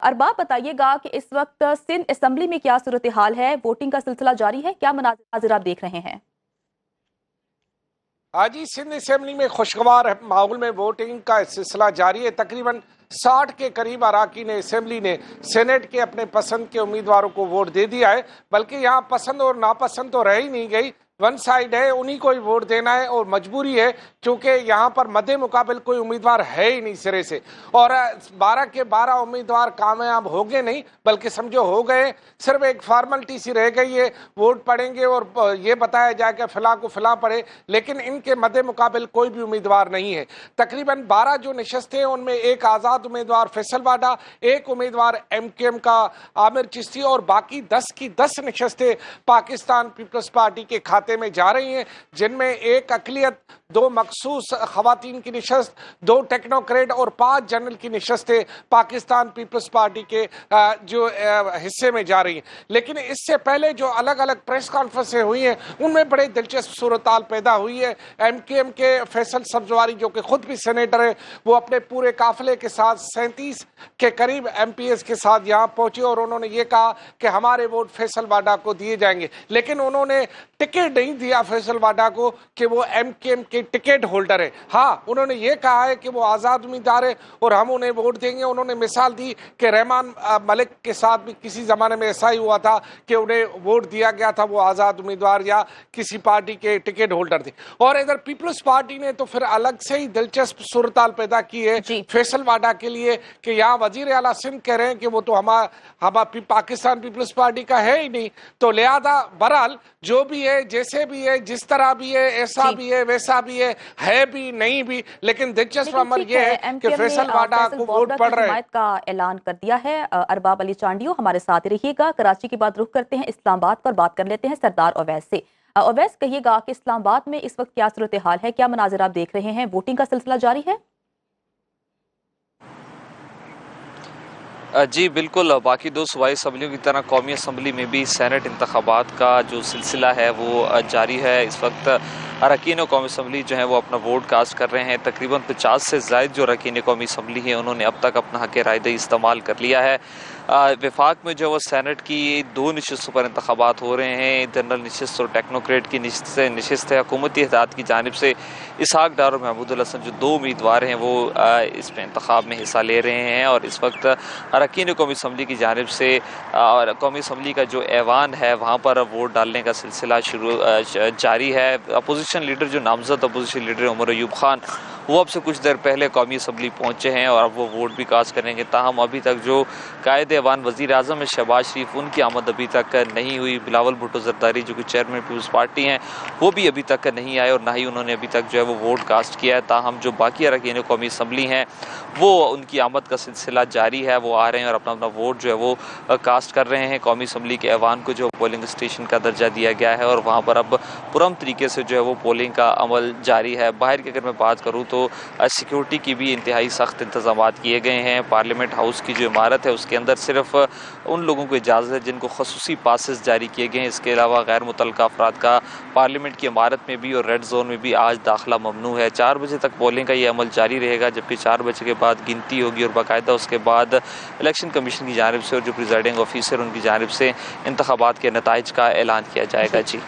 अरबाब बताइएगा कि इस वक्त सिंध असेंबली में क्या सूरत हाल है, वोटिंग का सिलसिला जारी है, क्या मनाजिर आप देख रहे हैं? आज ही सिंध असेंबली में खुशगवार माहौल में वोटिंग का सिलसिला जारी है। तकरीबन 60 के करीब अराकीन असेंबली ने सेनेट के अपने पसंद के उम्मीदवारों को वोट दे दिया है। बल्कि यहाँ पसंद और नापसंद तो रह ही नहीं गई, वन साइड है, उन्हीं को ही वोट देना है और मजबूरी है, क्योंकि यहाँ पर मद्दे मुकाबिल कोई उम्मीदवार है ही नहीं सिरे से। और 12 के 12 उम्मीदवार कामयाब हो गए नहीं, बल्कि समझो हो गए। सिर्फ एक फॉर्मेलिटी सी रह गई है, वोट पड़ेंगे और ये बताया जाए कि फिला को फिला पड़े, लेकिन इनके मद्दे मुकाबिल कोई भी उम्मीदवार नहीं है। तकरीबन 12 जो नशस्तें हैं उनमें एक आज़ाद उम्मीदवार फैसल वाडा, एक उम्मीदवार MKM का आमिर चिश्ती और बाकी 10 की 10 नशस्तें पाकिस्तान पीपल्स पार्टी के खाते में जा रही हैं, जिनमें एक अकलियत, 2 मखसूस खवातीन की नशस्त, 2 टेक्नोक्रेट और 5 जनरल की नशस्तें पाकिस्तान पीपल्स पार्टी के जो हिस्से में जा रही हैं। लेकिन इससे पहले जो अलग अलग प्रेस कॉन्फ्रेंसें हुई हैं उनमें बड़े दिलचस्प सूरत-हाल पैदा हुई है। MKM के फैसल सब्जवारी जो कि खुद भी सेनेटर है, वो अपने पूरे काफिले के साथ 37 के करीब MPs के साथ यहाँ पहुंचे और उन्होंने ये कहा कि हमारे वोट फैसल वाडा को दिए जाएंगे। लेकिन उन्होंने टिकट नहीं दिया फैसल वाडा को कि वो MKM के टिकट होल्डर है। हाँ, उन्होंने ये कहा है कि वो आज़ाद उम्मीदवार है और हम उन्हें वोट देंगे। उन्होंने मिसाल दी कि रहमान मलिक के साथ भी किसी ज़माने में ऐसा ही हुआ था कि उन्हें वोट दिया गया था, वो आज़ाद उम्मीदवार या किसी पार्टी के टिकट होल्डर थे। और इधर पीपल्स पार्टी ने तो फिर अलग से ही दिलचस्प सूरत-हाल पैदा की है फैसल वाडा के लिए कि यहाँ वजीर आला सिंध कह रहे हैं कि वो तो हमारा पाकिस्तान पीपल्स पार्टी का है ही नहीं। तो लिहाजा बहरहाल जो भी है, जैसे भी है, जिस तरह भी है, ऐसा भी है, वैसा भी है भी नहीं भी, लेकिन दिलचस्प अमर ये है कि फैसल वाडा को वोट पड़ रहे हैं। का ऐलान कर दिया है। अरबाब अली चांडियो हमारे साथ रहिएगा। कराची के बाद रुख करते हैं इस्लामाबाद पर, बात कर लेते हैं सरदार अवैस से। अवैस, कहिएगा कि इस्लामाबाद में इस वक्त क्या सूरत हाल है, क्या मनाजिर आप देख रहे हैं, वोटिंग का सिलसिला जारी है? जी बिल्कुल, बाकी 2 सूबाई असम्बलियों की तरह कौमी असम्बली में भी सेनेट इंतखाबात का जो सिलसिला है वो जारी है। इस वक्त अरकान कौमी असम्बली जो है वो अपना वोट कास्ट कर रहे हैं। तकरीबन 50 से ज़ायद जो अरकान कौमी असम्बली हैं उन्होंने अब तक अपना हक़ रायदही इस्तेमाल कर लिया है। वफाक में जो वो सेनेट की 2 नशस्तों पर इंतखाबात हो रहे हैं, जनरल नशस्त और टेक्नोक्रेट की नशस्त है। हुकूमती इत्तेहाद की जानिब से इसहाक डार और महमूदुल हसन जो 2 उम्मीदवार हैं वो इसमें इंतखाब में हिस्सा ले रहे हैं। और इस वक्त अरकान कौमी असम्बली की जानिब से और कौमी असम्बली का जो ऐवान है वहाँ पर वोट डालने का सिलसिला जारी है। अपोजिशन लीडर जो नामजद अपोजिशन लीडर उमर अयूब खान, वो अब से कुछ देर पहले कौमी असम्बली पहुँचे हैं और अब वो वोट भी कास्ट करेंगे। ताहम अभी तक जो कायद ऐवान वज़ीर आज़म है शहबाज शरीफ, उनकी आमद अभी तक नहीं हुई। बिलावल भुट्टो ज़रदारी जो कि चेयरमैन पीपल्स पार्टी हैं वो भी अभी तक नहीं आए और ना ही उन्होंने अभी तक जो है वो वोट कास्ट किया है। ताहम जो बाकी अरकान कौमी असम्बली हैं वो उनकी आमद का सिलसिला जारी है, वो आ रहे हैं और अपना अपना वोट जो है वो कास्ट कर रहे हैं। कौमी असम्बली के ऐवान को जो पोलिंग स्टेशन का दर्जा दिया गया है और वहाँ पर अब पुरम तरीके से जो है वो पोलिंग का अमल जारी है। बाहर की अगर मैं बात करूँ तो सिक्योरिटी की भी इंतहाई सख्त इंतजाम किए गए हैं। पार्लियामेंट हाउस की जो इमारत है उसके अंदर सिर्फ उन लोगों को इजाज़त है जिनको खसूसी पासेस जारी किए गए हैं। इसके अलावा गैर मुतल्लका अफराद का पार्लियामेंट की इमारत में भी और रेड जोन में भी आज दाखिला ममनू है। 4 बजे तक पोलिंग का ये अमल जारी रहेगा, जबकि 4 बजे के बाद गिनती होगी और बाकायदा उसके बाद इलेक्शन कमीशन की जानिब से और जो प्रिजाइडिंग ऑफिसर उनकी जानिब से इंतखाबात के नताइज का ऐलान किया जाएगा। जी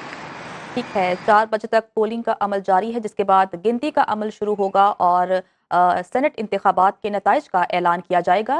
ठीक है, 4 बजे तक पोलिंग का अमल जारी है, जिसके बाद गिनती का अमल शुरू होगा और सेनेट इंतखाबात के नताइज का ऐलान किया जाएगा।